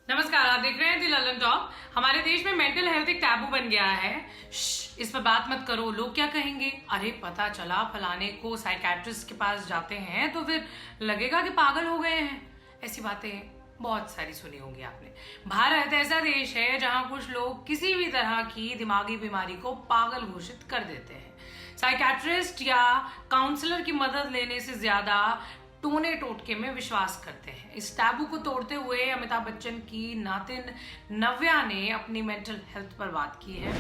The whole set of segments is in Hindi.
नमस्कार, आप देख रहे हैं दी ललन टॉक। हमारे देश में मेंटल हेल्थ एक टैबू बन गया है। इस पर बात मत करो, लोग क्या कहेंगे। अरे पता चला फलाने को साइकेट्रिस्ट के पास जाते हैं तो फिर लगेगा कि पागल हो गए हैं। ऐसी बातें बहुत सारी सुनी होंगी आपने। भारत ऐसा देश है जहां कुछ लोग किसी भी तरह की दिमागी बीमारी को पागल घोषित कर देते हैं। साइकेट्रिस्ट या काउंसलर की मदद लेने से ज्यादा टोने टोटके में विश्वास करते हैं। इस टैबू को तोड़ते हुए अमिताभ बच्चन की नातिन नव्या ने अपनी मेंटल हेल्थ पर बात की है।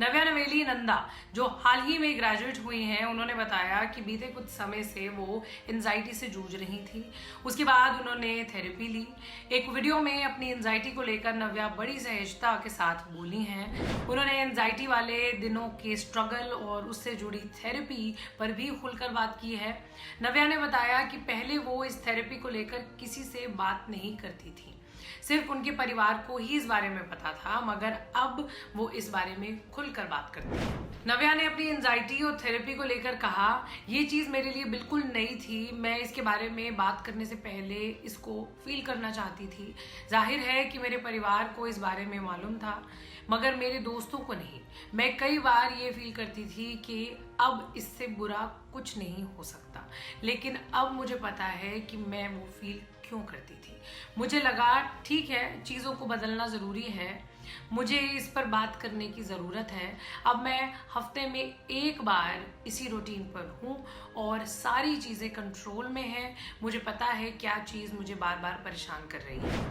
नव्या नवेली नंदा, जो हाल ही में ग्रेजुएट हुई हैं, उन्होंने बताया कि बीते कुछ समय से वो एंजाइटी से जूझ रही थी। उसके बाद उन्होंने थेरेपी ली। एक वीडियो में अपनी एंजाइटी को लेकर नव्या बड़ी सहजता के साथ बोली हैं। उन्होंने एंजाइटी वाले दिनों के स्ट्रगल और उससे जुड़ी थेरेपी पर भी खुलकर बात की है। नव्या ने बताया कि पहले वो इस थेरेपी को लेकर किसी से बात नहीं करती थी, सिर्फ उनके परिवार को ही इस बारे में पता था, मगर अब वो इस बारे में खुलकर बात करती है। नव्या ने अपनी एंजाइटी और थेरेपी को लेकर कहा, ये चीज मेरे लिए बिल्कुल नई थी। मैं इसके बारे में बात करने से पहले इसको फील करना चाहती थी। जाहिर है कि मेरे परिवार को इस बारे में मालूम था, मगर मेरे दोस्तों को नहीं। मैं कई बार ये फील करती थी कि अब इससे बुरा कुछ नहीं हो सकता, लेकिन अब मुझे पता है कि मैं वो फील क्यों करती थी। मुझे लगा ठीक है, चीज़ों को बदलना ज़रूरी है, मुझे इस पर बात करने की ज़रूरत है। अब मैं हफ्ते में एक बार इसी रूटीन पर हूँ और सारी चीज़ें कंट्रोल में हैं। मुझे पता है क्या चीज़ मुझे बार बार परेशान कर रही है।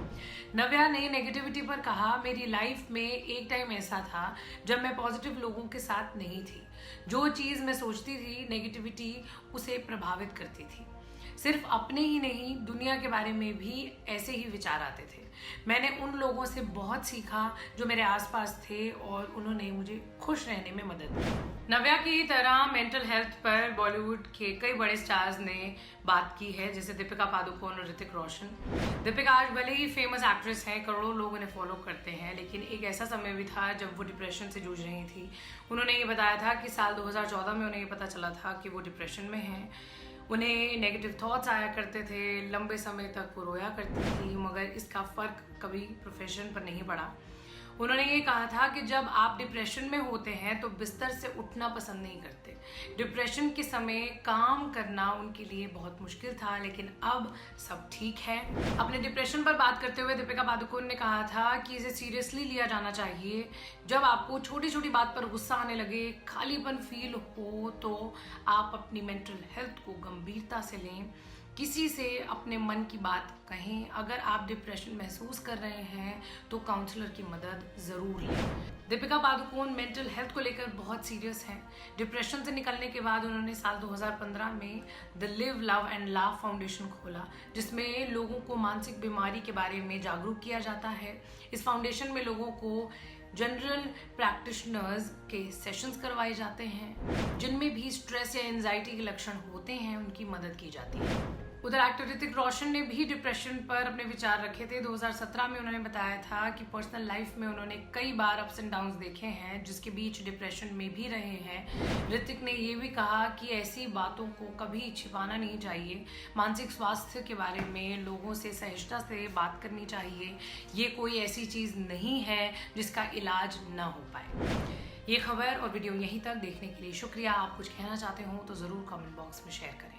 नव्या ने नेगेटिविटी पर कहा, मेरी लाइफ में एक टाइम ऐसा था जब मैं पॉजिटिव लोगों के साथ नहीं थी। जो चीज़ मैं सोचती थी, नेगेटिविटी उसे प्रभावित करती थी। सिर्फ अपने ही नहीं, दुनिया के बारे में भी ऐसे ही विचार आते थे। मैंने उन लोगों से बहुत सीखा जो मेरे आसपास थे और उन्होंने मुझे खुश रहने में मदद की। नव्या की तरह मेंटल हेल्थ पर बॉलीवुड के कई बड़े स्टार्स ने बात की है, जैसे दीपिका पादुकोण और ऋतिक रोशन। दीपिका आज भले ही फेमस एक्ट्रेस हैं, करोड़ों लोग उन्हें फॉलो करते हैं, लेकिन एक ऐसा समय भी था जब वो डिप्रेशन से जूझ रही थी। उन्होंने ये बताया था कि साल 2014 में उन्हें ये पता चला था कि वो डिप्रेशन में हैं। उन्हें नेगेटिव थॉट्स आया करते थे, लंबे समय तक वो रोया करती थी, मगर इसका फ़र्क कभी प्रोफेशन पर नहीं पड़ा। उन्होंने ये कहा था कि जब आप डिप्रेशन में होते हैं तो बिस्तर से उठना पसंद नहीं करते। डिप्रेशन के समय काम करना उनके लिए बहुत मुश्किल था, लेकिन अब सब ठीक है। अपने डिप्रेशन पर बात करते हुए दीपिका पादुकोण ने कहा था कि इसे सीरियसली लिया जाना चाहिए। जब आपको छोटी छोटी बात पर गुस्सा आने लगे, खालीपन फील हो, तो आप अपनी मेंटल हेल्थ को गंभीरता से लें। किसी से अपने मन की बात कहें। अगर आप डिप्रेशन महसूस कर रहे हैं तो काउंसलर की मदद ज़रूर लें। दीपिका पादुकोण मेंटल हेल्थ को लेकर बहुत सीरियस हैं। डिप्रेशन से निकलने के बाद उन्होंने साल 2015 में the live love and laugh foundation खोला, जिसमें लोगों को मानसिक बीमारी के बारे में जागरूक किया जाता है। इस फाउंडेशन में लोगों को जनरल प्रैक्टिशनर्स के सेशंस करवाए जाते हैं, जिनमें भी स्ट्रेस या एंजाइटी के लक्षण होते हैं, उनकी मदद की जाती है। उधर एक्टर ऋतिक रोशन ने भी डिप्रेशन पर अपने विचार रखे थे। 2017 में उन्होंने बताया था कि पर्सनल लाइफ में उन्होंने कई बार अप्स एंड डाउन्स देखे हैं, जिसके बीच डिप्रेशन में भी रहे हैं। ऋतिक ने ये भी कहा कि ऐसी बातों को कभी छिपाना नहीं चाहिए। मानसिक स्वास्थ्य के बारे में लोगों से सहजता से बात करनी चाहिए। ये कोई ऐसी चीज़ नहीं है जिसका इलाज न हो पाए। ये खबर और वीडियो यहीं तक देखने के लिए शुक्रिया। आप कुछ कहना चाहते हो तो ज़रूर कमेंट बॉक्स में शेयर करें।